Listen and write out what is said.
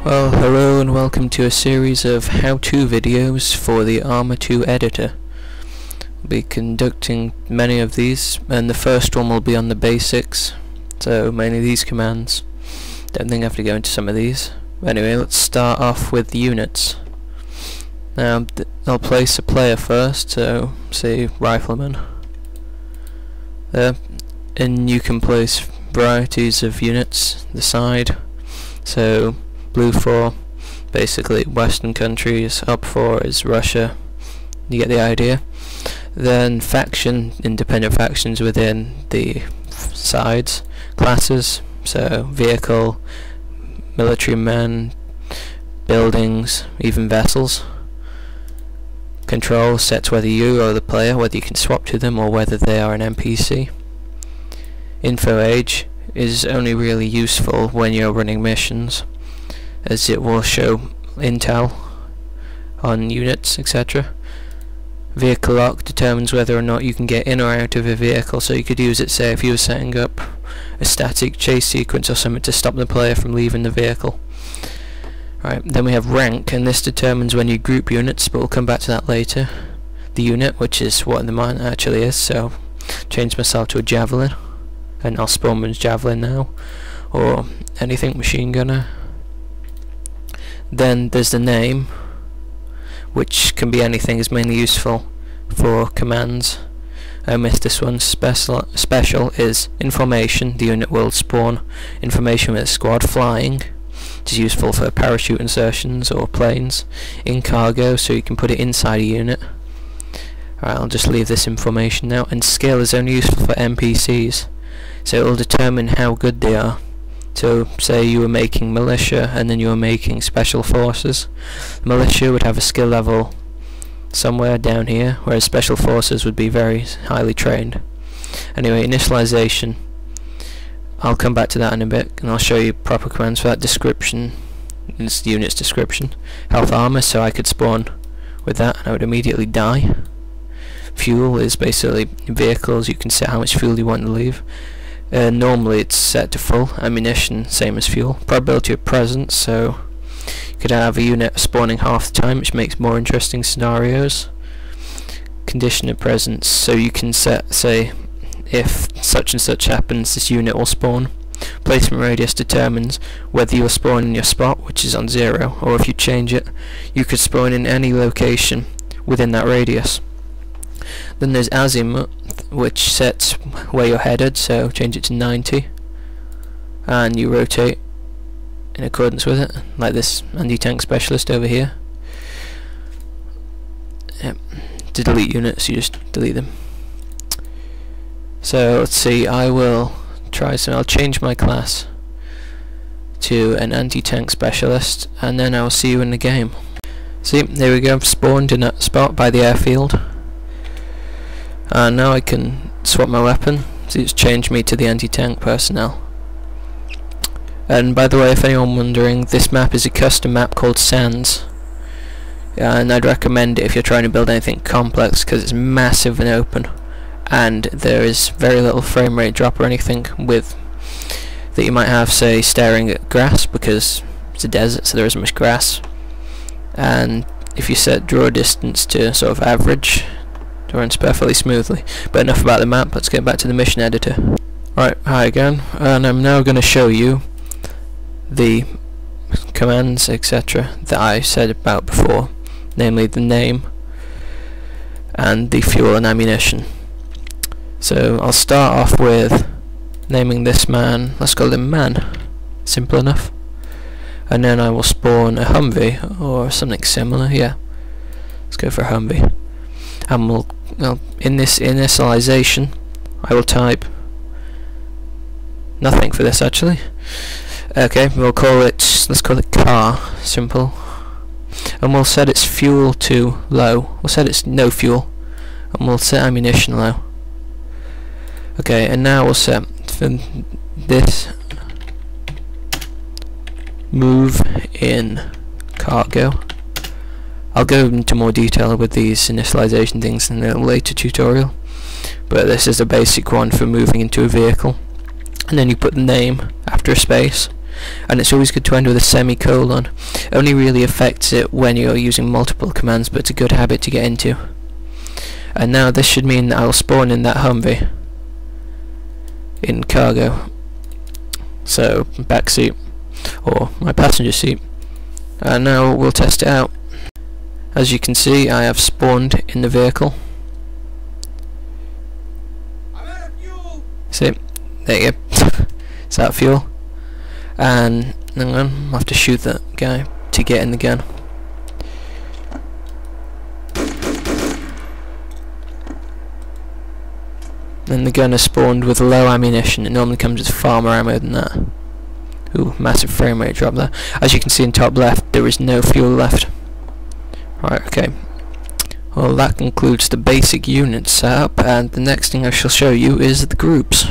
Well, hello and welcome to a series of how-to videos for the ARMA II editor. We'll be conducting many of these, and the first one will be on the basics, so many of these commands. Don't think I have to go into some of these. Anyway, let's start off with the units. Now, I'll place a player first, so say rifleman. There, and you can place varieties of units, the side, so blue 4, basically Western countries, up 4 is Russia, you get the idea. Then faction, independent factions within the sides, classes, so vehicle, military men, buildings, even vessels. Control sets whether you or the player, whether you can swap to them or whether they are an NPC. Info age is only really useful when you're running missions, as it will show intel on units, etc. Vehicle lock determines whether or not you can get in or out of a vehicle, so you could use it, say, if you were setting up a static chase sequence or something to stop the player from leaving the vehicle. Right, then we have rank, and this determines when you group units, but we'll come back to that later. The unit, which is what the mine actually is, so change myself to a javelin, and I'll spawn as javelin now, or anything machine gunner. Then there's the name, which can be anything, is mainly useful for commands. I missed this one. Special is information. The unit will spawn information with a squad. Flying, which is useful for parachute insertions or planes. In cargo, so you can put it inside a unit. Alright, I'll just leave this information now. And skill is only useful for NPCs, so it will determine how good they are. So say you were making militia and then you were making special forces. Militia would have a skill level somewhere down here, whereas special forces would be very highly trained. Anyway, initialization, I'll come back to that in a bit, and I'll show you proper commands for that. Description is the unit's description. Health armor, so I could spawn with that and I would immediately die. Fuel is basically vehicles, you can set how much fuel you want to leave. Normally it's set to full. Ammunition, same as fuel. Probability of presence, so you could have a unit spawning half the time, which makes more interesting scenarios. Condition of presence, so you can set, say, if such and such happens, this unit will spawn. Placement radius determines whether you'll spawn in your spot, which is on 0, or if you change it, you could spawn in any location within that radius. Then there's azimuth, which sets where you're headed, so change it to 90, and you rotate in accordance with it, like this anti-tank specialist over here. Yep. To delete units, you just delete them. So let's see, I will try some. I'll change my class to an anti-tank specialist, and then I'll see you in the game. See, there we go, I've spawned in that spot by the airfield. And now I can swap my weapon. See, it's changed me to the anti-tank personnel. And by the way, if anyone wondering, this map is a custom map called Sands. And I'd recommend it if you're trying to build anything complex, because it's massive and open. And there is very little frame rate drop or anything with that you might have, say, staring at grass, because it's a desert, so there isn't much grass. And if you set draw distance to sort of average, it runs perfectly smoothly. But enough about the map, let's get back to the mission editor. Right, hi again, and I'm now going to show you the commands, etc. that I said about before, namely the name and the fuel and ammunition. So I'll start off with naming this man, let's call him Man, simple enough. And then I will spawn a Humvee or something similar, yeah. Let's go for a Humvee. And we'll, in this initialization, I will type nothing for this actually. Okay, we'll call it, let's call it car, simple. And we'll set its fuel to low. We'll set its no fuel, and we'll set ammunition low. Okay, and now we'll set for this move in cargo. I'll go into more detail with these initialization things in a later tutorial, but this is a basic one for moving into a vehicle. And then you put the name after a space, and it's always good to end with a semicolon. Only really affects it when you're using multiple commands, but it's a good habit to get into. And now this should mean that I'll spawn in that Humvee in cargo, so back seat or my passenger seat, and now we'll test it out. As you can see, I have spawned in the vehicle. See, there you go. Is that fuel? And hang on, I have to shoot that guy to get in the gun. Then the gun is spawned with low ammunition. It normally comes with far more ammo than that. Ooh, massive frame rate drop there. As you can see in top left, there is no fuel left. Right, okay. Well, that concludes the basic unit setup, and the next thing I shall show you is the groups.